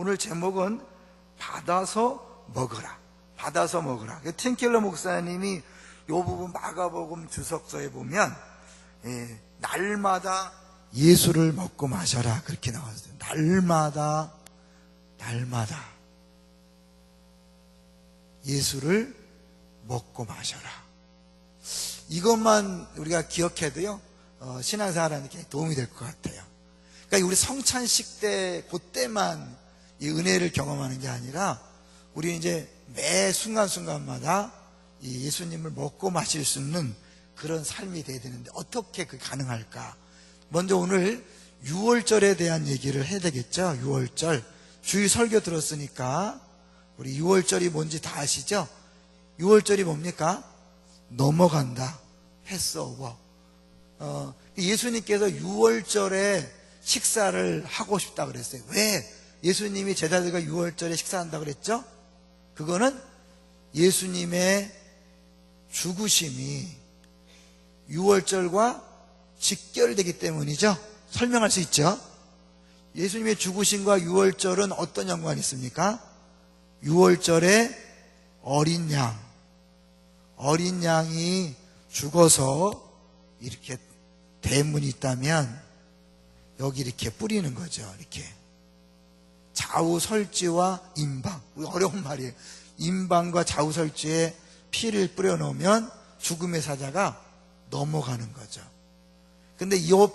오늘 제목은 받아서 먹으라. 받아서 먹으라. 팀켈러 목사님이 이 부분 마가복음 주석서에 보면 날마다 예수를 먹고 마셔라 그렇게 나왔어요. 날마다 예수를 먹고 마셔라. 이것만 우리가 기억해도요 신앙생활하는 게 도움이 될 것 같아요. 그러니까 우리 성찬식 때 그때만 이 은혜를 경험하는 게 아니라 우리 이제 매 순간순간마다 이 예수님을 먹고 마실 수 있는 그런 삶이 돼야 되는데 어떻게 그게 가능할까? 먼저 오늘 유월절에 대한 얘기를 해야 되겠죠. 유월절 주일 설교 들었으니까 우리 유월절이 뭔지 다 아시죠? 유월절이 뭡니까? 넘어간다, 패스오버. 예수님께서 유월절에 식사를 하고 싶다 그랬어요. 왜 예수님이 제자들과 유월절에 식사한다 그랬죠? 그거는 예수님의 죽으심이 유월절과 직결되기 때문이죠. 설명할 수 있죠. 예수님의 죽으심과 유월절은 어떤 연관이 있습니까? 유월절에 어린 양이 죽어서 이렇게 대문이 있다면 여기 이렇게 뿌리는 거죠. 이렇게 좌우설지와 임방, 어려운 말이에요. 임방과 좌우설지에 피를 뿌려놓으면 죽음의 사자가 넘어가는 거죠. 근데 요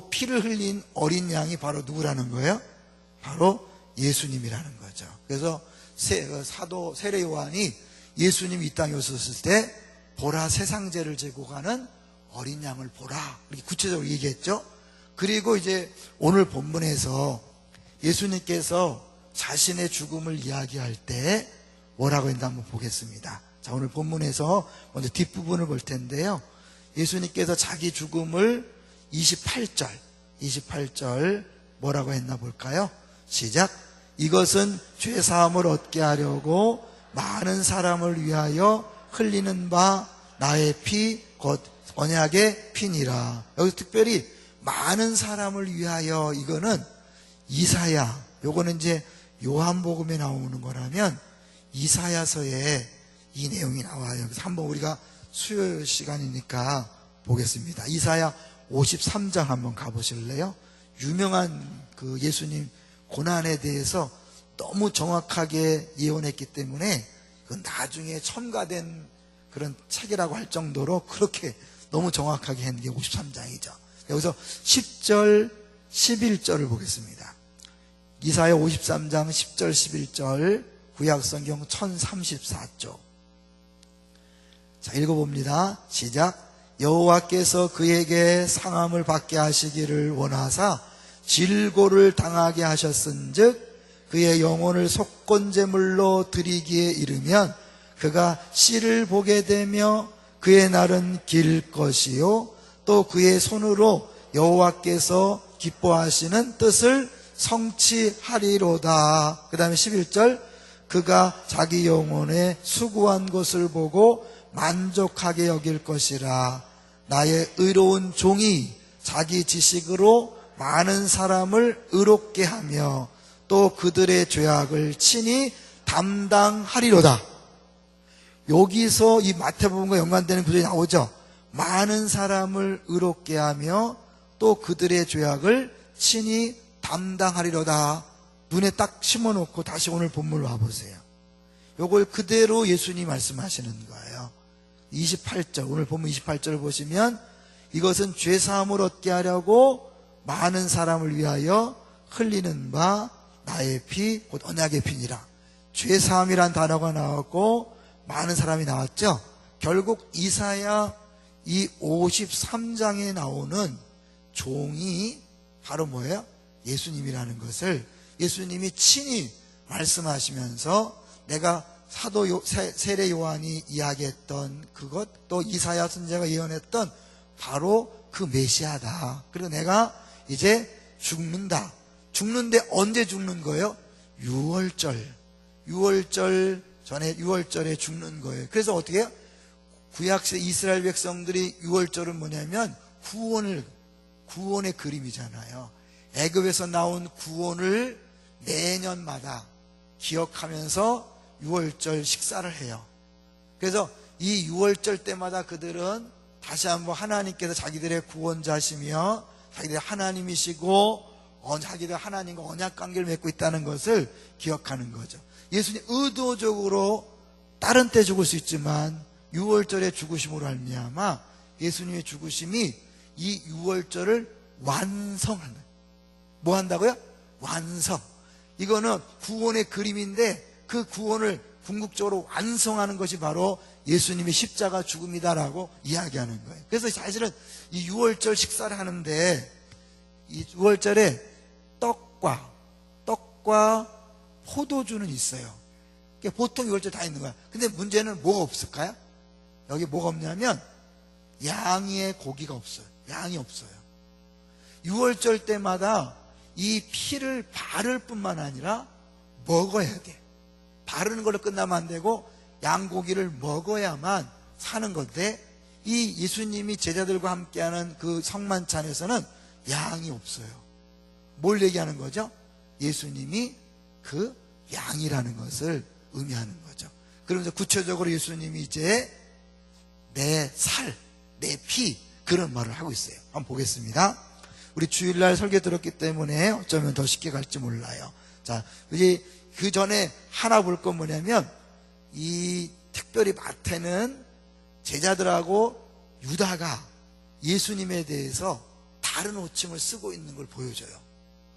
피를 흘린 어린 양이 바로 누구라는 거예요? 바로 예수님이라는 거죠. 그래서 사도 세례 요한이 예수님이 이 땅에 오셨을 때 보라 세상죄를 지고 가는 어린 양을 보라 이렇게 구체적으로 얘기했죠. 그리고 이제 오늘 본문에서 예수님께서 자신의 죽음을 이야기할 때 뭐라고 했는지 한번 보겠습니다. 자, 오늘 본문에서 먼저 뒷부분을 볼 텐데요. 예수님께서 자기 죽음을 28절 뭐라고 했나 볼까요? 시작. 이것은 죄사함을 얻게 하려고 많은 사람을 위하여 흘리는 바 나의 피 곧 언약의 피니라. 여기서 특별히 많은 사람을 위하여, 이거는 이사야, 요거는 이제 요한복음에 나오는 거라면 이사야서에 이 내용이 나와요. 그래서 한번 우리가 수요일 시간이니까 보겠습니다. 이사야 53장 한번 가보실래요? 유명한 그 예수님 고난에 대해서 너무 정확하게 예언했기 때문에 그 나중에 첨가된 그런 책이라고 할 정도로 그렇게 너무 정확하게 했는 게 53장이죠. 여기서 10절, 11절을 보겠습니다. 이사야 53장 10절, 11절 구약성경 1034쪽. 자, 읽어봅니다. 시작. 여호와께서 그에게 상함을 받게 하시기를 원하사 질고를 당하게 하셨은즉 그의 영혼을 속건제물로 드리기에 이르면 그가 씨를 보게 되며 그의 날은 길 것이요 또 그의 손으로 여호와께서 기뻐하시는 뜻을 성취하리로다. 그 다음에 11절. 그가 자기 영혼의 수고한 것을 보고 만족하게 여길 것이라. 나의 의로운 종이 자기 지식으로 많은 사람을 의롭게 하며 또 그들의 죄악을 친히 담당하리로다. 여기서 이 마태복음과 연관되는 구절이 나오죠. 많은 사람을 의롭게 하며 또 그들의 죄악을 친히 담당하리로다. 눈에 딱 심어놓고 다시 오늘 본문을 와보세요. 요걸 그대로 예수님이 말씀하시는 거예요. 28절, 오늘 본문 28절을 보시면 이것은 죄사함을 얻게 하려고 많은 사람을 위하여 흘리는 바 나의 피 곧 언약의 피니라. 죄사함이란 단어가 나왔고 많은 사람이 나왔죠. 결국 이사야 이 53장에 나오는 종이 바로 뭐예요? 예수님이라는 것을 예수님이 친히 말씀하시면서 내가 사도 세례 요한이 이야기했던 그것, 또 이사야 선지자가 예언했던 바로 그 메시아다. 그리고 내가 이제 죽는다. 죽는데 언제 죽는 거예요? 유월절 전에 유월절에 죽는 거예요. 그래서 어떻게 해요? 구약시대 이스라엘 백성들이 유월절은 뭐냐면 구원의 그림이잖아요. 애굽에서 나온 구원을 매년마다 기억하면서 유월절 식사를 해요. 그래서 이 유월절 때마다 그들은 다시 한번 하나님께서 자기들의 구원자시며 자기들의 하나님이시고 자기들 하나님과 언약 관계를 맺고 있다는 것을 기억하는 거죠. 예수님 의도적으로 다른 때 죽을 수 있지만 유월절에 죽으심으로 말미암아 예수님의 죽으심이 이 유월절을 완성하는, 뭐 한다고요? 완성. 이거는 구원의 그림인데 그 구원을 궁극적으로 완성하는 것이 바로 예수님의 십자가 죽음이다라고 이야기하는 거예요. 그래서 사실은 이 유월절 식사를 하는데 이 유월절에 떡과 포도주는 있어요. 보통 유월절 다 있는 거야. 근데 문제는 뭐가 없을까요? 여기 뭐가 없냐면 양의 고기가 없어요. 양이 없어요. 유월절 때마다 이 피를 바를 뿐만 아니라 먹어야 돼. 바르는 걸로 끝나면 안 되고 양고기를 먹어야만 사는 건데 이 예수님이 제자들과 함께하는 그 성만찬에서는 양이 없어요. 뭘 얘기하는 거죠? 예수님이 그 양이라는 것을 의미하는 거죠. 그러면서 구체적으로 예수님이 이제 내 살, 내 피, 그런 말을 하고 있어요. 한번 보겠습니다. 우리 주일날 설교 들었기 때문에 어쩌면 더 쉽게 갈지 몰라요. 자, 이제 그 전에 하나 볼 건 뭐냐면 이 특별히 마태는 제자들하고 유다가 예수님에 대해서 다른 호칭을 쓰고 있는 걸 보여줘요.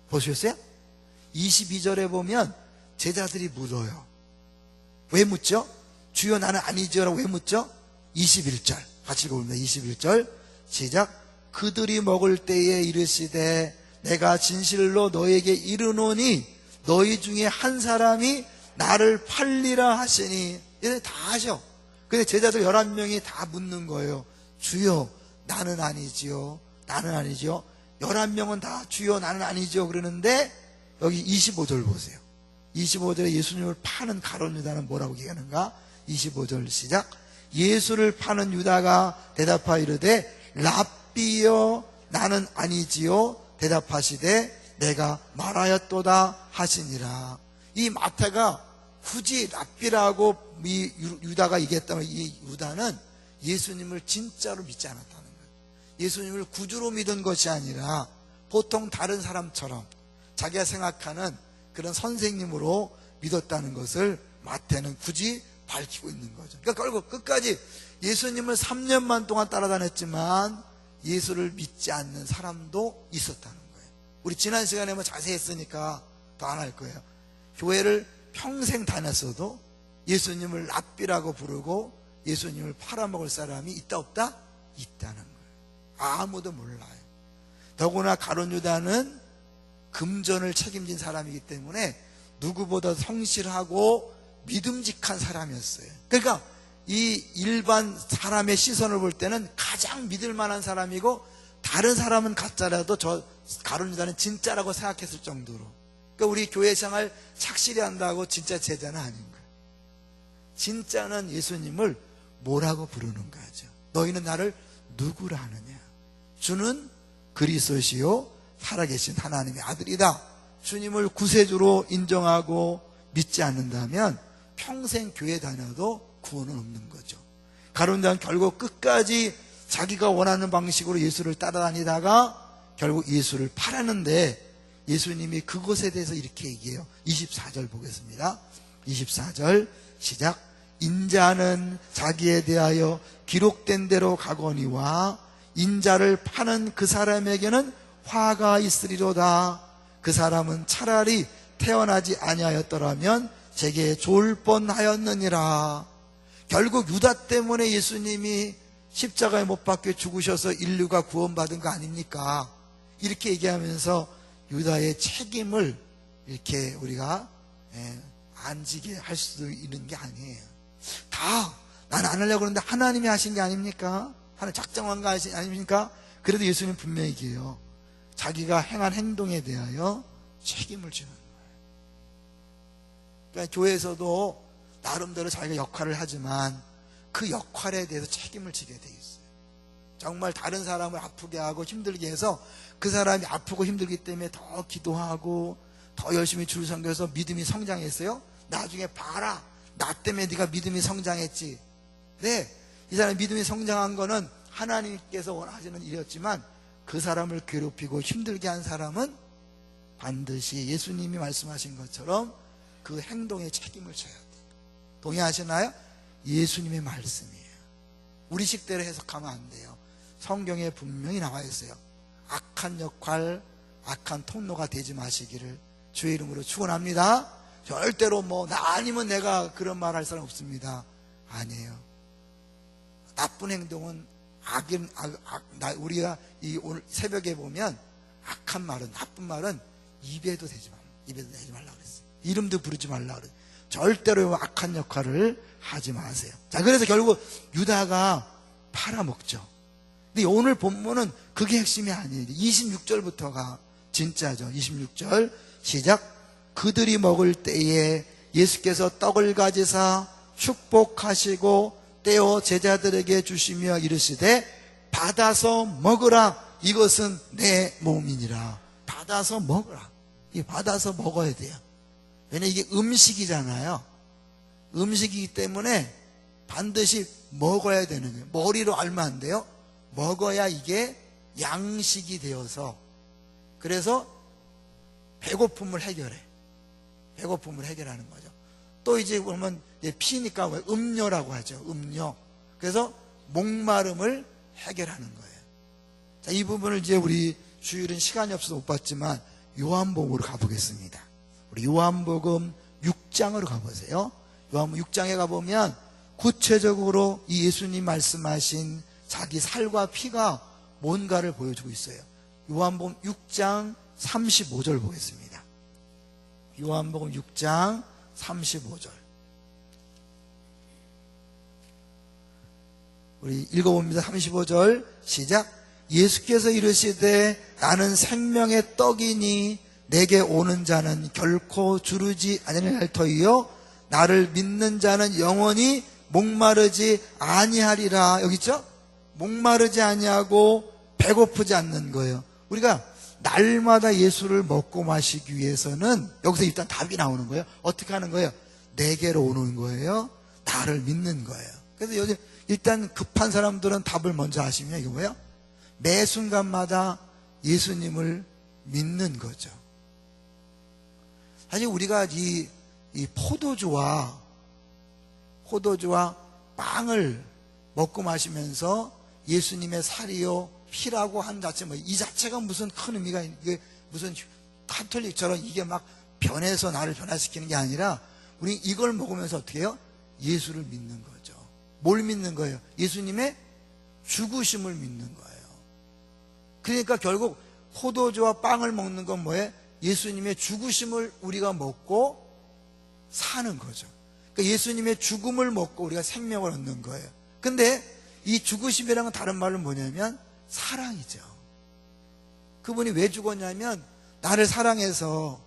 보셨어요? 22절에 보면 제자들이 물어요. 왜 묻죠? 주여 나는 아니지요라고 왜 묻죠? 21절 같이 읽어봅니다. 21절 시작. 그들이 먹을 때에 이르시되 내가 진실로 너에게 이르노니 너희 중에 한 사람이 나를 팔리라 하시니. 얘네 다 하셔. 근데 제자들 11명이 다 묻는 거예요. 주여 나는 아니지요. 나는 아니지요. 11명은 다 주여 나는 아니지요 그러는데 여기 25절 보세요. 25절에 예수님을 파는 가룟 유다는 뭐라고 얘기하는가? 25절 시작. 예수를 파는 유다가 대답하여 이르되 랍비여 나는 아니지요. 대답하시되 내가 말하였도다 하시니라. 이 마태가 굳이 랍비라고 이 유다가 얘기했다면 이 유다는 예수님을 진짜로 믿지 않았다는 거예요. 예수님을 구주로 믿은 것이 아니라 보통 다른 사람처럼 자기가 생각하는 그런 선생님으로 믿었다는 것을 마태는 굳이 밝히고 있는 거죠. 그러니까 결국 끝까지 예수님을 3년만 동안 따라다녔지만 예수를 믿지 않는 사람도 있었다는 거예요. 우리 지난 시간에 뭐 자세히 했으니까 더 안 할 거예요. 교회를 평생 다녔어도 예수님을 랍비라고 부르고 예수님을 팔아먹을 사람이 있다 없다? 있다는 거예요. 아무도 몰라요. 더구나 가룟 유다는 금전을 책임진 사람이기 때문에 누구보다 성실하고 믿음직한 사람이었어요. 그러니까 이 일반 사람의 시선을 볼 때는 가장 믿을 만한 사람이고 다른 사람은 가짜라도 저 가룟 유다는 진짜라고 생각했을 정도로. 그러니까 우리 교회 생활 착실히 한다고 진짜 제자는 아닌 거예요. 진짜는 예수님을 뭐라고 부르는 거죠? 너희는 나를 누구라 하느냐? 주는 그리스도시요 살아계신 하나님의 아들이다. 주님을 구세주로 인정하고 믿지 않는다면 평생 교회 다녀도 구원은 없는 거죠. 가룟 유다는 결국 끝까지 자기가 원하는 방식으로 예수를 따라다니다가 결국 예수를 팔았는데 예수님이 그것에 대해서 이렇게 얘기해요. 24절 보겠습니다. 24절 시작. 인자는 자기에 대하여 기록된 대로 가거니와 인자를 파는 그 사람에게는 화가 있으리로다. 그 사람은 차라리 태어나지 아니하였더라면 제게 좋을 뻔하였느니라. 결국 유다 때문에 예수님이 십자가에 못 박혀 죽으셔서 인류가 구원받은 거 아닙니까? 이렇게 얘기하면서 유다의 책임을 이렇게 우리가 안 지게 할 수도 있는 게 아니에요. 다 난 안 하려고 그러는데 하나님이 하신 게 아닙니까? 하나님 작정한 거 아닙니까? 그래도 예수님 분명히 얘기해요. 자기가 행한 행동에 대하여 책임을 지는 거예요. 그러니까 교회에서도 나름대로 자기가 역할을 하지만 그 역할에 대해서 책임을 지게 돼 있어요. 정말 다른 사람을 아프게 하고 힘들게 해서 그 사람이 아프고 힘들기 때문에 더 기도하고 더 열심히 줄 섬겨서 믿음이 성장했어요? 나중에 봐라, 나 때문에 네가 믿음이 성장했지. 네, 이 사람이 믿음이 성장한 거는 하나님께서 원하시는 일이었지만 그 사람을 괴롭히고 힘들게 한 사람은 반드시 예수님이 말씀하신 것처럼 그 행동에 책임을 져야 돼요. 동의하시나요? 예수님의 말씀이에요. 우리 식대로 해석하면 안 돼요. 성경에 분명히 나와 있어요. 악한 역할, 악한 통로가 되지 마시기를 주의 이름으로 축원합니다. 절대로 나 아니면 내가 그런 말 할 사람 없습니다. 아니에요. 나쁜 행동은 우리가 오늘 새벽에 보면 악한 말은, 나쁜 말은 입에도 대지 말라 그랬어요. 이름도 부르지 말라 그랬어요. 절대로 악한 역할을 하지 마세요. 자, 그래서 결국 유다가 팔아먹죠. 근데 오늘 본문은 그게 핵심이 아니에요. 26절부터가 진짜죠. 26절 시작. 그들이 먹을 때에 예수께서 떡을 가지사 축복하시고 떼어 제자들에게 주시며 이르시되 받아서 먹으라, 이것은 내 몸이니라. 받아서 먹으라. 이 받아서 먹어야 돼요. 왜냐면 이게 음식이잖아요. 음식이기 때문에 반드시 먹어야 되는 거예요. 머리로 알면 안 돼요. 먹어야 이게 양식이 되어서, 그래서 배고픔을 해결해. 배고픔을 해결하는 거죠. 또 이제 보면 피니까 음료라고 하죠. 음료. 그래서 목마름을 해결하는 거예요. 자, 이 부분을 이제 우리 주일은 시간이 없어서 못 봤지만 요한복음으로 가보겠습니다. 우리 요한복음 6장으로 가보세요. 요한복음 6장에 가보면 구체적으로 이 예수님 말씀하신 자기 살과 피가 뭔가를 보여주고 있어요. 요한복음 6장 35절 보겠습니다. 요한복음 6장 35절. 우리 읽어봅니다. 35절 시작. 예수께서 이르시되 나는 생명의 떡이니 내게 오는 자는 결코 주르지 아니할 터이요 나를 믿는 자는 영원히 목마르지 아니하리라. 여기 있죠? 목마르지 아니하고 배고프지 않는 거예요. 우리가 날마다 예수를 먹고 마시기 위해서는 여기서 일단 답이 나오는 거예요. 어떻게 하는 거예요? 내게로 오는 거예요. 나를 믿는 거예요. 그래서 요즘 일단 급한 사람들은 답을 먼저 하시면 이게 뭐예요? 매 순간마다 예수님을 믿는 거죠. 사실 우리가 이 포도주와 빵을 먹고 마시면서 예수님의 살이요 피라고 한 자체, 이 자체가 무슨 큰 의미가 이게 무슨 카톨릭처럼 이게 막 변해서 나를 변화시키는 게 아니라 우리 이걸 먹으면서 어떻게 해요? 예수를 믿는 거죠. 뭘 믿는 거예요? 예수님의 죽으심을 믿는 거예요. 그러니까 결국 포도주와 빵을 먹는 건 뭐예요? 예수님의 죽으심을 우리가 먹고 사는 거죠. 그러니까 예수님의 죽음을 먹고 우리가 생명을 얻는 거예요. 근데 이 죽으심이라는 건 다른 말로 뭐냐면 사랑이죠. 그분이 왜 죽었냐면 나를 사랑해서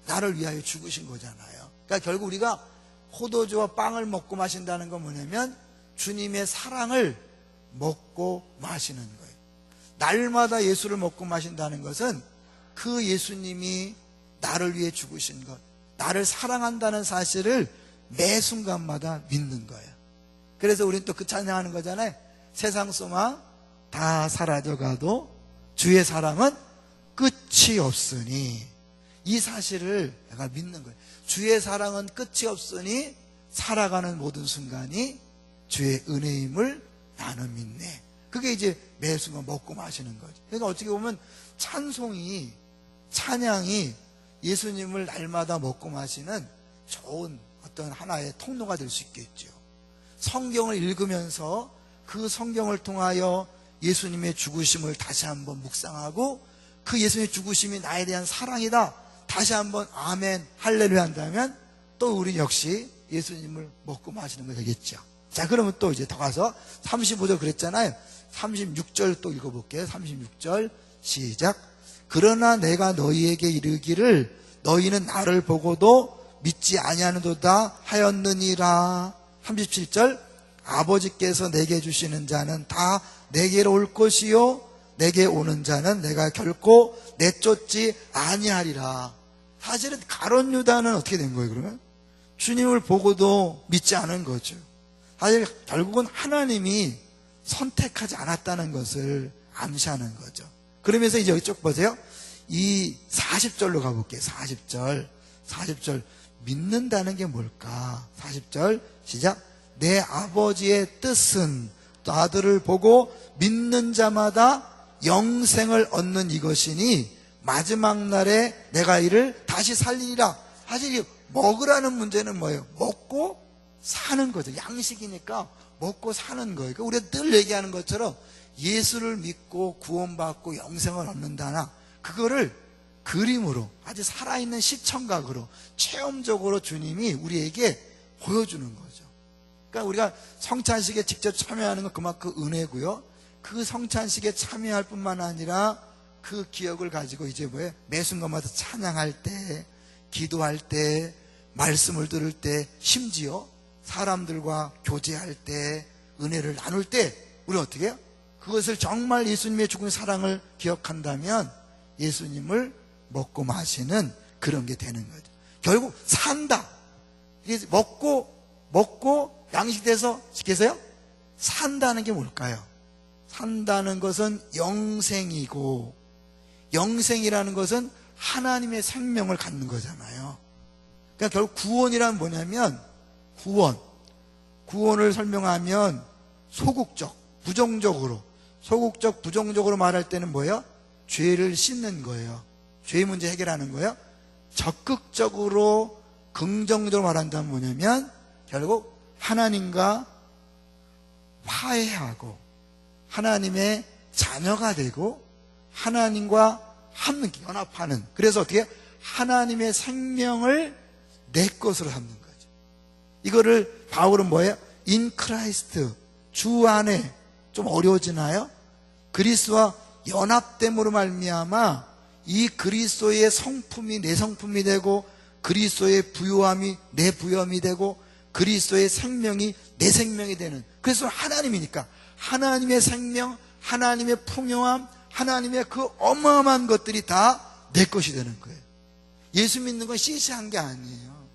나를 위하여 죽으신 거잖아요. 그러니까 결국 우리가 포도주와 빵을 먹고 마신다는 건 뭐냐면 주님의 사랑을 먹고 마시는 거예요. 날마다 예수를 먹고 마신다는 것은 그 예수님이 나를 위해 죽으신 것, 나를 사랑한다는 사실을 매 순간마다 믿는 거예요. 그래서 우리는 또 그 찬양하는 거잖아요. 세상 소망 다 사라져가도 주의 사랑은 끝이 없으니, 이 사실을 내가 믿는 거예요. 주의 사랑은 끝이 없으니 살아가는 모든 순간이 주의 은혜임을 나는 믿네. 그게 이제 매 순간 먹고 마시는 거죠. 그러니까 어떻게 보면 찬양이 예수님을 날마다 먹고 마시는 좋은 어떤 하나의 통로가 될 수 있겠죠. 성경을 읽으면서 그 성경을 통하여 예수님의 죽으심을 다시 한번 묵상하고 그 예수님의 죽으심이 나에 대한 사랑이다 다시 한번 아멘 할렐루야 한다면 또 우리 역시 예수님을 먹고 마시는 거 되겠죠. 자, 그러면 또 이제 더 가서 35절 그랬잖아요. 36절 또 읽어볼게요. 36절 시작. 그러나 내가 너희에게 이르기를 너희는 나를 보고도 믿지 아니하는도다 하였느니라. 37절 아버지께서 내게 주시는 자는 다 내게로 올 것이요 내게 오는 자는 내가 결코 내쫓지 아니하리라. 사실은 가룟 유다는 어떻게 된 거예요, 그러면? 주님을 보고도 믿지 않은 거죠. 사실 결국은 하나님이 선택하지 않았다는 것을 암시하는 거죠. 그러면서 이제 여기 쭉 보세요. 이 40절로 가볼게요. 40절. 믿는다는 게 뭘까? 40절 시작. 내 아버지의 뜻은 또 아들을 보고 믿는 자마다 영생을 얻는 이것이니 마지막 날에 내가 이를 다시 살리리라. 사실 이 먹으라는 문제는 뭐예요? 먹고 사는 거죠. 양식이니까 먹고 사는 거예요. 그러니까 우리가 늘 얘기하는 것처럼 예수를 믿고 구원받고 영생을 얻는다나 그거를 그림으로 아주 살아있는 시청각으로 체험적으로 주님이 우리에게 보여주는 거죠. 그러니까 우리가 성찬식에 직접 참여하는 건 그만큼 은혜고요. 그 성찬식에 참여할 뿐만 아니라 그 기억을 가지고 이제 뭐예요? 매 순간마다 찬양할 때, 기도할 때, 말씀을 들을 때, 심지어 사람들과 교제할 때, 은혜를 나눌 때 우리는 어떻게 해요? 그것을 정말 예수님의 죽은 사랑을 기억한다면 예수님을 먹고 마시는 그런 게 되는 거죠. 결국 산다. 이게 먹고 양식돼서 지켜서요? 산다는 게 뭘까요? 산다는 것은 영생이고, 영생이라는 것은 하나님의 생명을 갖는 거잖아요. 그러니까 결국 구원이란 뭐냐면, 구원을 설명하면 소극적, 부정적으로 말할 때는 뭐예요? 죄를 씻는 거예요. 죄 문제 해결하는 거예요. 적극적으로 긍정적으로 말한다면 뭐냐면 결국 하나님과 화해하고 하나님의 자녀가 되고 하나님과 함께 연합하는, 그래서 어떻게 해요? 하나님의 생명을 내 것으로 삼는 거죠. 이거를 바울은 뭐예요? In Christ, 주 안에. 좀 어려워지나요? 그리스도와 연합됨으로 말미암아 이 그리스도의 성품이 내 성품이 되고 그리스도의 부요함이 내 부요함이 되고 그리스도의 생명이 내 생명이 되는, 그래서 하나님이니까 하나님의 생명, 하나님의 풍요함, 하나님의 그 어마어마한 것들이 다 내 것이 되는 거예요. 예수 믿는 건 시시한 게 아니에요.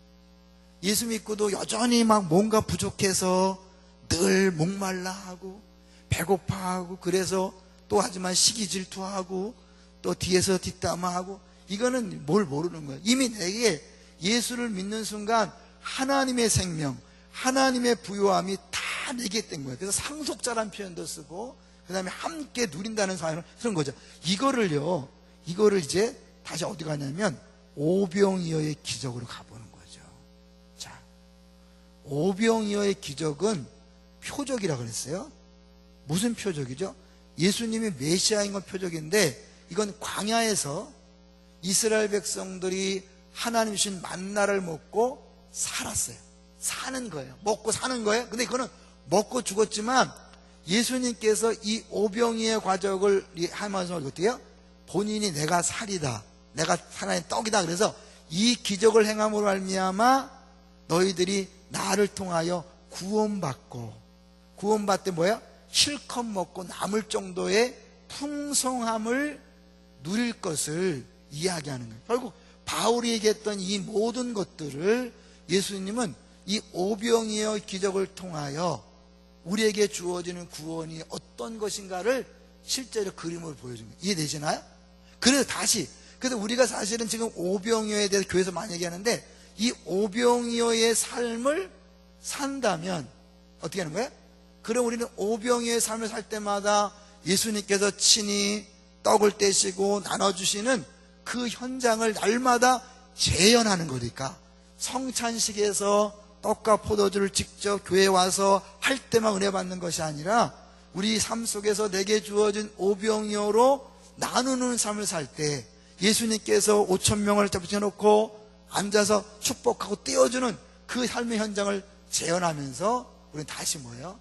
예수 믿고도 여전히 막 뭔가 부족해서 늘 목말라 하고 배고파하고, 그래서 또 하지만 시기 질투하고 또 뒤에서 뒷담화하고, 이거는 뭘 모르는 거예요. 이미 내게 예수를 믿는 순간 하나님의 생명, 하나님의 부요함이 다 내게 된 거예요. 그래서 상속자란 표현도 쓰고 그 다음에 함께 누린다는 사연을 쓰는 거죠. 이거를 이제 다시 어디 가냐면 오병이어의 기적으로 가보는 거죠. 자, 오병이어의 기적은 표적이라 그랬어요. 무슨 표적이죠? 예수님이 메시아인 건 표적인데, 이건 광야에서 이스라엘 백성들이 하나님 주신 만나를 먹고 살았어요. 사는 거예요. 먹고 사는 거예요. 근데 그거는 먹고 죽었지만 예수님께서 이 오병이의 과적을 하면서 어떻게 해요? 본인이 내가 살이다, 내가 하나님의 떡이다. 그래서 이 기적을 행함으로 말미암아 너희들이 나를 통하여 구원받되 뭐야? 실컷 먹고 남을 정도의 풍성함을 누릴 것을 이야기하는 거예요. 결국 바울이 얘기했던 이 모든 것들을 예수님은 이 오병이어 기적을 통하여 우리에게 주어지는 구원이 어떤 것인가를 실제로 그림으로 보여준 거예요. 이해되시나요? 그래서 우리가 사실은 지금 오병이어에 대해서 교회에서 많이 얘기하는데, 이 오병이어의 삶을 산다면 어떻게 하는 거예요? 그럼 우리는 오병이어의 삶을 살 때마다 예수님께서 친히 떡을 떼시고 나눠주시는 그 현장을 날마다 재현하는 거니까, 성찬식에서 떡과 포도주를 직접 교회에 와서 할 때만 은혜 받는 것이 아니라 우리 삶 속에서 내게 주어진 오병이어로 나누는 삶을 살 때 예수님께서 5,000명을 잡으셔놓고 앉아서 축복하고 떼어주는 그 삶의 현장을 재현하면서 우리는 다시 뭐예요?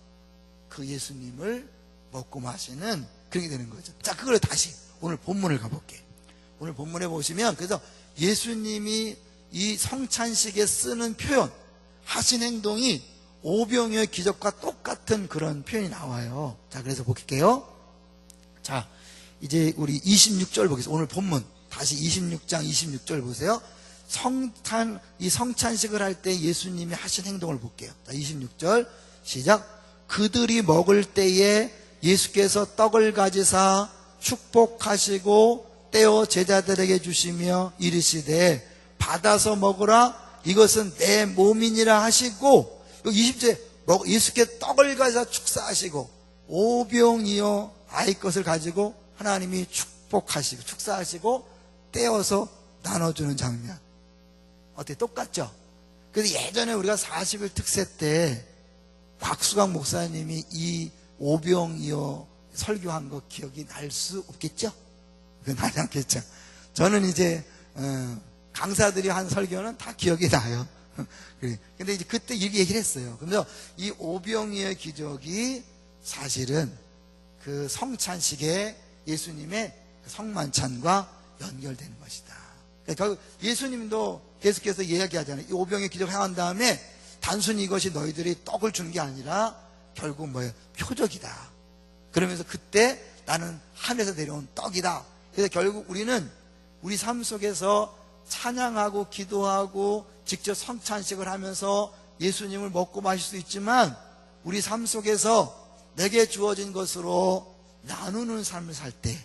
그 예수님을 먹고 마시는 그런 게 되는 거죠. 자, 그걸 다시 오늘 본문을 가볼게요. 오늘 본문에 보시면, 그래서 예수님이 이 성찬식에 쓰는 표현, 하신 행동이 오병이어의 기적과 똑같은 그런 표현이 나와요. 자, 그래서 볼게요. 자, 이제 우리 26절 보겠습니다. 오늘 본문 다시 26장 26절 보세요. 이 성찬식을 할 때 예수님이 하신 행동을 볼게요. 자, 26절 시작. 그들이 먹을 때에 예수께서 떡을 가지사 축복하시고 떼어 제자들에게 주시며 이르시되 받아서 먹으라, 이것은 내 몸이니라 하시고, 20절 예수께서 떡을 가지사 축사하시고 오병이어 아이 것을 가지고 하나님이 축복하시고 축사하시고 떼어서 나눠주는 장면. 어때? 똑같죠? 그래서 예전에 우리가 40일 특세 때 곽수강 목사님이 이 오병이어 설교한 거 기억이 날 수 없겠죠? 그건 나지 않겠죠? 저는 이제 강사들이 한 설교는 다 기억이 나요. 근데 이제 그때 이렇게 얘기를 했어요. 그래서 이 오병이어 기적이 사실은 그 성찬식에 예수님의 성만찬과 연결되는 것이다. 그러니까 예수님도 계속해서 이야기하잖아요. 이 오병이어 기적 행한 다음에 단순히 이것이 너희들이 떡을 주는 게 아니라 결국 뭐예요? 표적이다. 그러면서 그때 나는 하늘에서 내려온 떡이다. 그래서 결국 우리는 우리 삶 속에서 찬양하고 기도하고 직접 성찬식을 하면서 예수님을 먹고 마실 수 있지만 우리 삶 속에서 내게 주어진 것으로 나누는 삶을 살 때,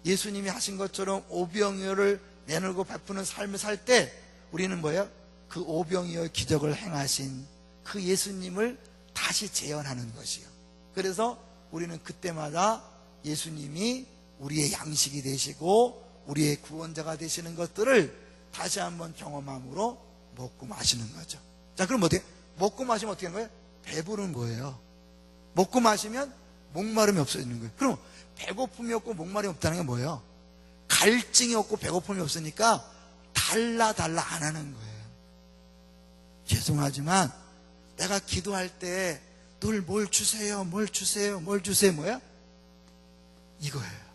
예수님이 하신 것처럼 오병이어를 내놓고 베푸는 삶을 살 때 우리는 뭐예요? 그 오병이어 기적을 행하신 그 예수님을 다시 재현하는 것이요. 그래서 우리는 그때마다 예수님이 우리의 양식이 되시고 우리의 구원자가 되시는 것들을 다시 한번 경험함으로 먹고 마시는 거죠. 자, 그럼 어떻게? 먹고 마시면 어떻게 하는 거예요? 배부른 거예요. 먹고 마시면 목마름이 없어지는 거예요. 그럼 배고픔이 없고 목마름이 없다는 게 뭐예요? 갈증이 없고 배고픔이 없으니까 달라 안 하는 거예요. 죄송하지만 내가 기도할 때 늘 뭘 주세요 뭐야? 이거예요.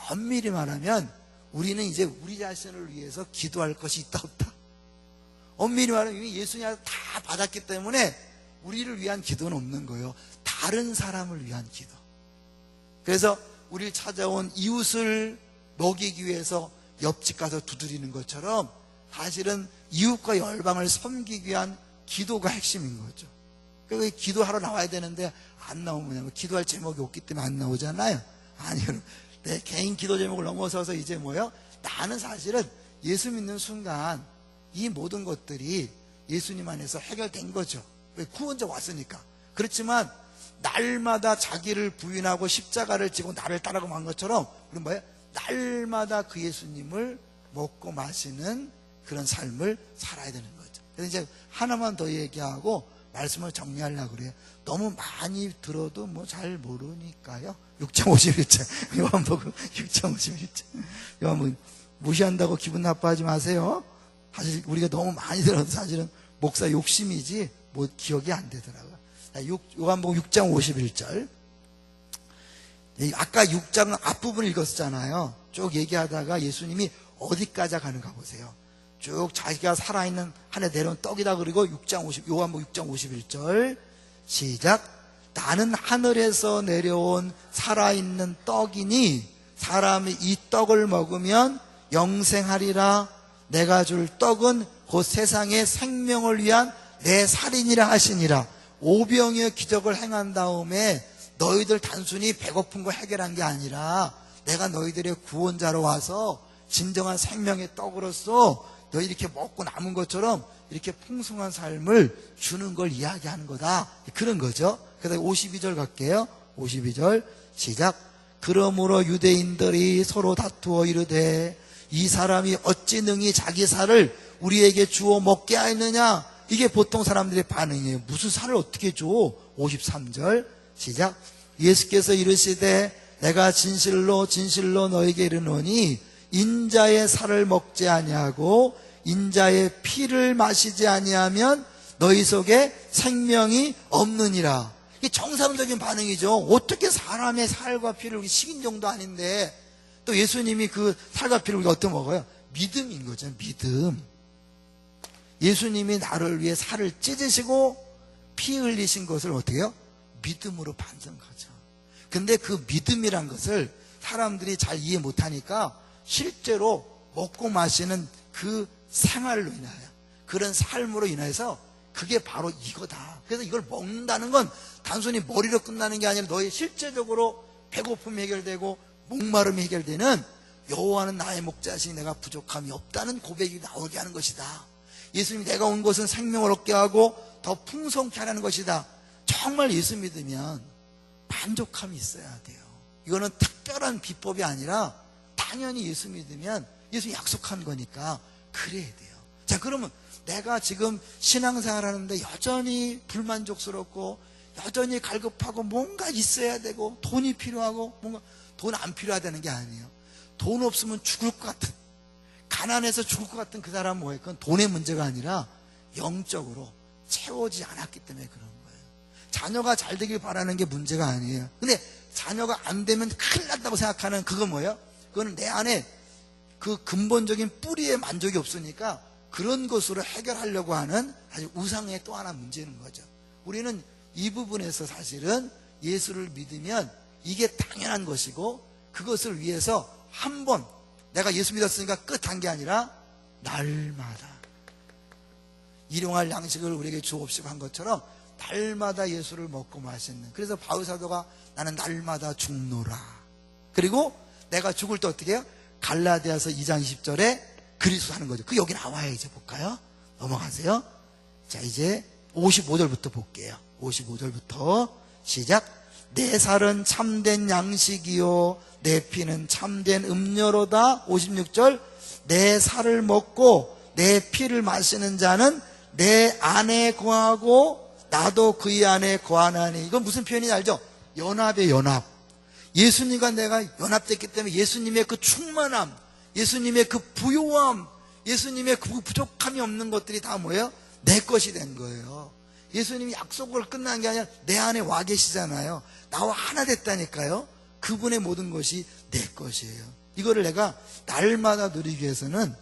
엄밀히 말하면 우리는 이제 우리 자신을 위해서 기도할 것이 있다 없다? 엄밀히 말하면 이미 예수님이 다 받았기 때문에 우리를 위한 기도는 없는 거예요. 다른 사람을 위한 기도. 그래서 우리를 찾아온 이웃을 먹이기 위해서 옆집 가서 두드리는 것처럼 사실은 이웃과 열방을 섬기기 위한 기도가 핵심인 거죠. 그러니까 기도하러 나와야 되는데 안 나오면 뭐냐면 기도할 제목이 없기 때문에 안 나오잖아요. 아니요, 내 개인 기도 제목을 넘어서서 이제 뭐예요? 나는 사실은 예수 믿는 순간 이 모든 것들이 예수님 안에서 해결된 거죠. 왜? 구원자 왔으니까. 그렇지만 날마다 자기를 부인하고 십자가를 지고 나를 따라가고 한 것처럼 우리는 뭐예요? 날마다 그 예수님을 먹고 마시는 그런 삶을 살아야 되는 거죠. 그래서 이제 하나만 더 얘기하고 말씀을 정리하려고 그래요. 너무 많이 들어도 뭐 잘 모르니까요. 6.51절 요한복음 6.51절 요한복음 무시한다고 기분 나빠하지 마세요. 사실 우리가 너무 많이 들어도 사실은 목사 욕심이지 뭐 기억이 안 되더라고요. 요한복음 6장 51절. 아까 6장 앞부분 읽었잖아요. 쭉 얘기하다가 예수님이 어디까지 가는가 보세요. 쭉 자기가 살아있는 하늘에 내려온 떡이다 그리고 요한복음 6장 51절 시작. 나는 하늘에서 내려온 살아있는 떡이니 사람이 이 떡을 먹으면 영생하리라. 내가 줄 떡은 곧 세상의 생명을 위한 내 살이니라 하시니라. 오병이어 기적을 행한 다음에 너희들 단순히 배고픈 거 해결한 게 아니라 내가 너희들의 구원자로 와서 진정한 생명의 떡으로서 너희 이렇게 먹고 남은 것처럼 이렇게 풍성한 삶을 주는 걸 이야기하는 거다. 그런 거죠. 그래서 52절 갈게요. 52절 시작. 그러므로 유대인들이 서로 다투어 이르되 이 사람이 어찌 능히 자기 살을 우리에게 주어 먹게 하였느냐. 이게 보통 사람들의 반응이에요. 무슨 살을 어떻게 줘? 53절 시작. 예수께서 이르시되 내가 진실로 너에게 이르노니 인자의 살을 먹지 아니하고 인자의 피를 마시지 아니하면 너희 속에 생명이 없느니라. 이게 정상적인 반응이죠. 어떻게 사람의 살과 피를 식인종도 아닌데 또 예수님이 그 살과 피를 우리가 어떻게 먹어요? 믿음인 거죠. 믿음. 예수님이 나를 위해 살을 찢으시고 피 흘리신 것을 어떻게 해요? 믿음으로 받는 거죠. 근데 그 믿음이란 것을 사람들이 잘 이해 못하니까 실제로 먹고 마시는 그 생활로 인하여, 그런 삶으로 인해서 그게 바로 이거다. 그래서 이걸 먹는다는 건 단순히 머리로 끝나는 게 아니라 너의 실제적으로 배고픔이 해결되고 목마름이 해결되는, 여호와는 나의 목자시니 내가 부족함이 없다는 고백이 나오게 하는 것이다. 예수님이 내가 온 것은 생명을 얻게 하고 더 풍성케 하라는 것이다. 정말 예수 믿으면 만족함이 있어야 돼요. 이거는 특별한 비법이 아니라 당연히 예수 믿으면 예수 약속한 거니까 그래야 돼요. 자, 그러면 내가 지금 신앙생활 하는데 여전히 불만족스럽고 여전히 갈급하고 뭔가 있어야 되고 돈이 필요하고 뭔가 돈 안 필요하다는 게 아니에요. 돈 없으면 죽을 것 같은, 가난해서 죽을 것 같은 그 사람은 뭐예요? 그건 돈의 문제가 아니라 영적으로 채워지지 않았기 때문에 그런 거예요. 자녀가 잘 되길 바라는 게 문제가 아니에요. 근데 자녀가 안 되면 큰일 난다고 생각하는 그건 뭐예요? 그거는 내 안에 그 근본적인 뿌리에 만족이 없으니까 그런 것으로 해결하려고 하는 아주 우상의 또 하나 문제는 거죠. 우리는 이 부분에서 사실은 예수를 믿으면 이게 당연한 것이고, 그것을 위해서 한번 내가 예수 믿었으니까 끝한 게 아니라 날마다 일용할 양식을 우리에게 주옵시고 한 것처럼 날마다 예수를 먹고 마시는, 그래서 바울사도가 나는 날마다 죽노라. 그리고 내가 죽을 때 어떻게 해요? 갈라디아서 2장 20절에 그리스도 하는 거죠. 그 여기 나와요. 이제 볼까요? 넘어가세요. 자, 이제 55절부터 볼게요. 55절부터 시작. 내 살은 참된 양식이요 내 피는 참된 음료로다. 56절. 내 살을 먹고 내 피를 마시는 자는 내 안에 거하고 나도 그의 안에 거하나니. 이건 무슨 표현인지 알죠? 연합의 연합. 예수님과 내가 연합됐기 때문에 예수님의 그 충만함, 예수님의 그 부요함, 예수님의 그 부족함이 없는 것들이 다 뭐예요? 내 것이 된 거예요. 예수님이 약속을 끝난 게 아니라 내 안에 와 계시잖아요. 나와 하나 됐다니까요. 그분의 모든 것이 내 것이에요. 이거를 내가 날마다 누리기 위해서는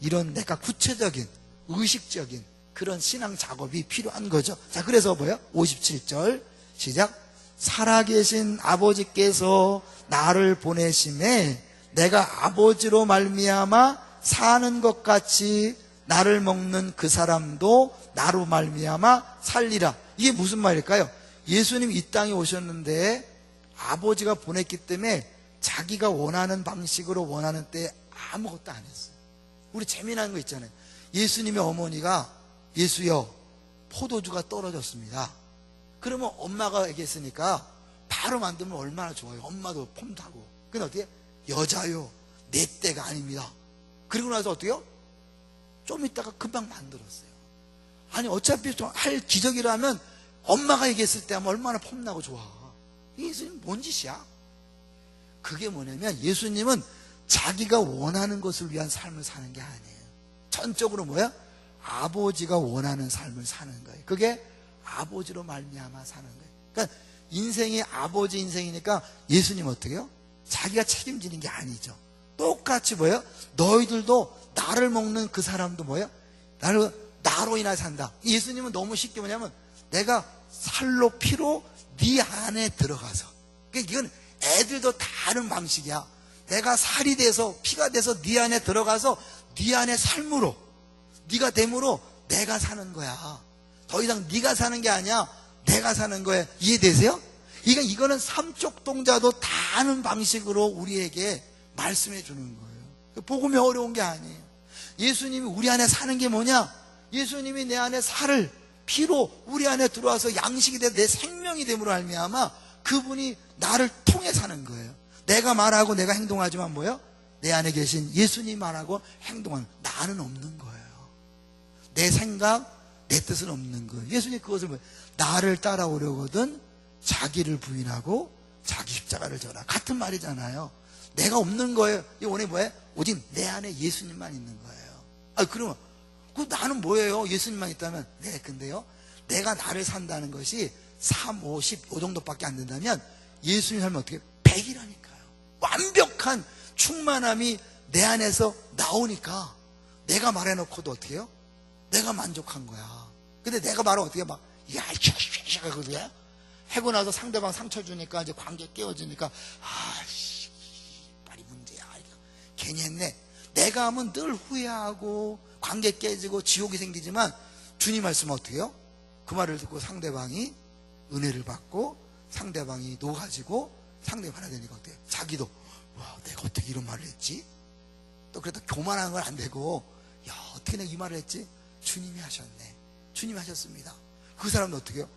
이런 내가 구체적인 의식적인 그런 신앙 작업이 필요한 거죠. 자, 그래서 뭐예요? 57절 시작. 살아계신 아버지께서 나를 보내심에 내가 아버지로 말미암아 사는 것 같이 나를 먹는 그 사람도 나로 말미암아 살리라. 이게 무슨 말일까요? 예수님 이 땅에 오셨는데 아버지가 보냈기 때문에 자기가 원하는 방식으로 원하는 때에 아무것도 안 했어요. 우리 재미난 거 있잖아요. 예수님의 어머니가 예수여 포도주가 떨어졌습니다. 그러면 엄마가 얘기했으니까 바로 만들면 얼마나 좋아요. 엄마도 폼타고. 근데 어떻게? 여자요 내 때가 아닙니다. 그리고 나서 어떻게요? 좀 있다가 금방 만들었어요. 아니 어차피 좀 할 기적이라면 엄마가 얘기했을 때 하면 얼마나 폼나고 좋아. 예수님 뭔 짓이야? 그게 뭐냐면 예수님은 자기가 원하는 것을 위한 삶을 사는 게 아니에요. 전적으로 뭐야? 아버지가 원하는 삶을 사는 거예요. 그게 아버지로 말미암아 사는 거예요. 그러니까 인생이 아버지 인생이니까 예수님 어떻게 해요? 자기가 책임지는 게 아니죠. 똑같이 뭐예요? 너희들도 나를 먹는 그 사람도 뭐예요? 나로 인하여 산다. 예수님은 너무 쉽게 뭐냐면 내가 살로 피로 네 안에 들어가서, 그러니까 이건 애들도 다 아는 방식이야. 내가 살이 돼서 피가 돼서 네 안에 들어가서 네 안에 삶으로 네가 됨으로 내가 사는 거야. 더 이상 네가 사는 게 아니야. 내가 사는 거야. 이해되세요? 이거는 삼척동자도 다 아는 방식으로 우리에게 말씀해 주는 거예요. 복음이 어려운 게 아니에요. 예수님이 우리 안에 사는 게 뭐냐? 예수님이 내 안에 살을 피로 우리 안에 들어와서 양식이 돼 내 생명이 됨으로 알미암아 그분이 나를 통해 사는 거예요. 내가 말하고 내가 행동하지만 뭐예요? 내 안에 계신 예수님 말하고 행동하는 나는 없는 거예요. 내 생각, 내 뜻은 없는 거예요. 예수님 그것을 뭐예요? 나를 따라오려거든 자기를 부인하고 자기 십자가를 져라. 같은 말이잖아요. 내가 없는 거예요. 이 원이 뭐예요? 오직 내 안에 예수님만 있는 거예요. 아, 그러면 그 나는 뭐예요? 예수님만 있다면 네, 근데요 내가 나를 산다는 것이 3, 5, 10 요 정도밖에 안 된다면 예수님 살면 어떻게 해요? 100이라니까요. 완벽한 충만함이 내 안에서 나오니까 내가 말해놓고도 어떻게 해요? 내가 만족한 거야. 근데 내가 말하면 어떻게 막 야, 샤샤샤 그거야? 하고 나서 상대방 상처 주니까 이제 관계 깨어지니까 빨리 문제야. 괜히 했네. 내가 하면 늘 후회하고 관계 깨지고 지옥이 생기지만 주님 말씀은 어떻게 해요? 그 말을 듣고 상대방이 은혜를 받고 상대방이 녹아지고 상대방이 받아야 되니까 어때요? 자기도 와, 내가 어떻게 이런 말을 했지? 또 그래도 교만한 건 안 되고, 야, 어떻게 내가 이 말을 했지? 주님이 하셨네. 주님이 하셨습니다. 그 사람도 어떻게 해요?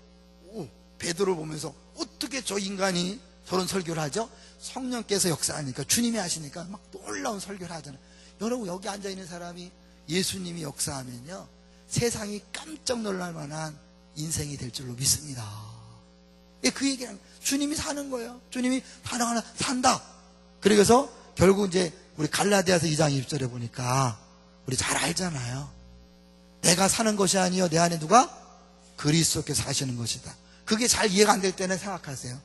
오, 베드로를 보면서 어떻게 저 인간이 저런 설교를 하죠? 성령께서 역사하니까, 주님이 하시니까 막 놀라운 설교를 하잖아요. 여러분, 여기 앉아있는 사람이 예수님이 역사하면요, 세상이 깜짝 놀랄 만한 인생이 될 줄로 믿습니다. 그 얘기는 주님이 사는 거예요. 주님이 하나하나 산다. 그래서 결국 이제 우리 갈라디아서 2장 20절에 보니까 우리 잘 알잖아요. 내가 사는 것이 아니요 내 안에 누가? 그리스도께서 사시는 것이다. 그게 잘 이해가 안 될 때는 생각하세요.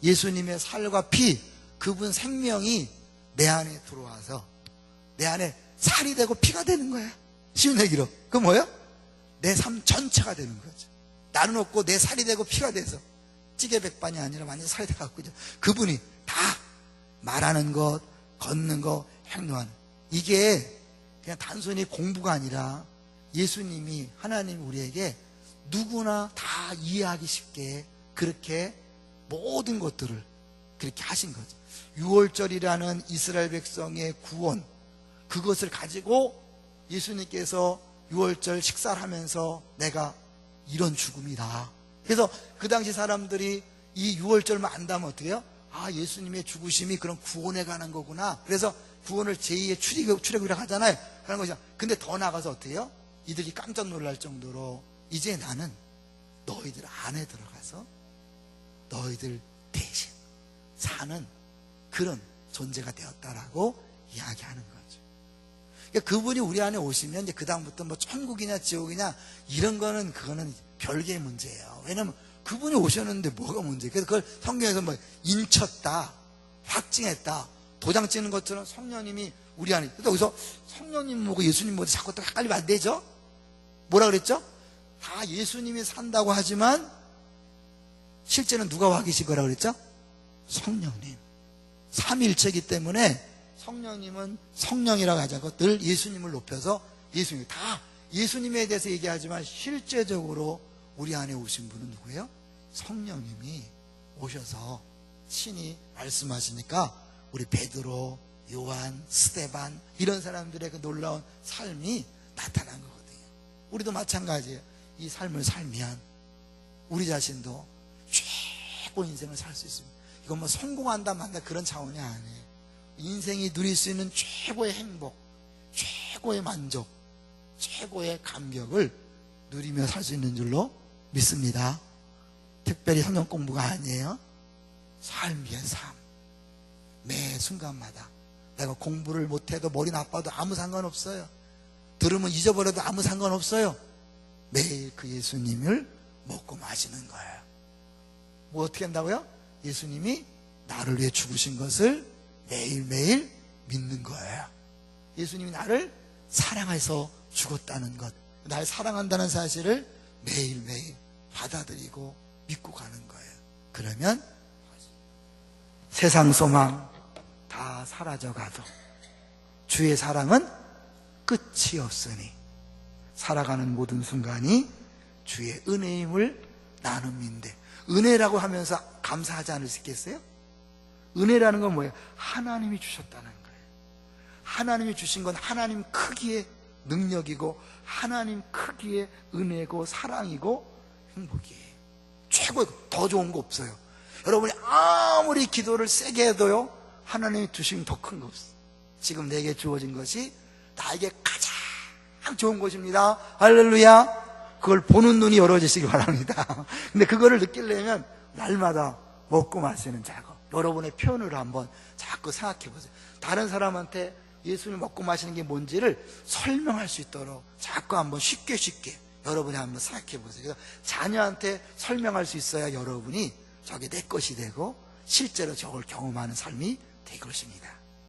예수님의 살과 피, 그분 생명이 내 안에 들어와서 내 안에 살이 되고 피가 되는 거야. 쉬운 얘기로. 그 뭐예요? 내 삶 전체가 되는 거죠. 나는 없고 내 살이 되고 피가 돼서 찌개 백반이 아니라 완전 살이 돼갖고 그분이 다 말하는 것, 걷는 것, 행동하는, 이게 그냥 단순히 공부가 아니라 예수님이, 하나님이 우리에게 누구나 다 이해하기 쉽게 그렇게 모든 것들을 그렇게 하신 거죠. 6월절이라는 이스라엘 백성의 구원, 그것을 가지고 예수님께서 6월절 식사를 하면서 내가 이런 죽음이다. 그래서 그 당시 사람들이 이 6월절만 안다면 어떻게 해요? 아, 예수님의 죽으심이 그런 구원에 관한 거구나. 그래서 구원을 제2의 출애굽이라고 하잖아요. 그런 거죠. 근데 더 나가서 어떻게 해요? 이들이 깜짝 놀랄 정도로 이제 나는 너희들 안에 들어가서 너희들 대신 사는 그런 존재가 되었다라고 이야기하는 거죠. 그러니까 그분이 우리 안에 오시면 이제 그다음부터 뭐 천국이냐 지옥이냐 이런 거는 그거는 별개의 문제예요. 왜냐면 그분이 오셨는데 뭐가 문제예요? 그래서 그걸 성경에서 뭐 인쳤다, 확증했다, 도장 찍는 것처럼 성령님이 우리 안에. 그래서 여기서 성령님 뭐고 예수님 뭐고 자꾸 또 헷갈리면 안 되죠? 뭐라 그랬죠? 다 예수님이 산다고 하지만 실제는 누가 와 계신 거라고 그랬죠? 성령님. 삼위일체이기 때문에 성령님은 성령이라고 하지 않고 늘 예수님을 높여서 예수님, 다 예수님에 대해서 얘기하지만 실제적으로 우리 안에 오신 분은 누구예요? 성령님이 오셔서 친히 말씀하시니까 우리 베드로, 요한, 스데반 이런 사람들의 그 놀라운 삶이 나타난 거거든요. 우리도 마찬가지예요. 이 삶을 살면 우리 자신도 최고 인생을 살 수 있습니다. 이건 뭐 성공한다 만다 그런 차원이 아니에요. 인생이 누릴 수 있는 최고의 행복, 최고의 만족, 최고의 감격을 누리며 살 수 있는 줄로 믿습니다. 특별히 성경 공부가 아니에요. 삶의 삶. 매 순간마다 내가 공부를 못해도 머리 나빠도 아무 상관없어요. 들으면 잊어버려도 아무 상관없어요. 매일 그 예수님을 먹고 마시는 거예요. 뭐 어떻게 한다고요? 예수님이 나를 위해 죽으신 것을 매일매일 믿는 거예요. 예수님이 나를 사랑해서 죽었다는 것, 날 사랑한다는 사실을 매일매일 받아들이고 믿고 가는 거예요. 그러면 세상 소망 다 사라져가도 주의 사랑은 끝이 없으니 살아가는 모든 순간이 주의 은혜임을 나는 믿는데, 은혜라고 하면서 감사하지 않을 수 있겠어요? 은혜라는 건 뭐예요? 하나님이 주셨다는 거예요. 하나님이 주신 건 하나님 크기의 능력이고 하나님 크기의 은혜고 사랑이고 행복이에요. 최고의, 더 좋은 거 없어요. 여러분이 아무리 기도를 세게 해도요, 하나님이 주시면 더 큰 거 없어요. 지금 내게 주어진 것이 나에게 가장 좋은 것입니다. 할렐루야. 그걸 보는 눈이 열어지시기 바랍니다. 근데 그거를 느끼려면 날마다 먹고 마시는 작업, 여러분의 표현으로 한번 자꾸 생각해 보세요. 다른 사람한테 예수님 먹고 마시는 게 뭔지를 설명할 수 있도록 자꾸 한번 쉽게 여러분이 한번 생각해 보세요. 그래서 자녀한테 설명할 수 있어야 여러분이 저게 내 것이 되고 실제로 저걸 경험하는 삶이 될 것입니다.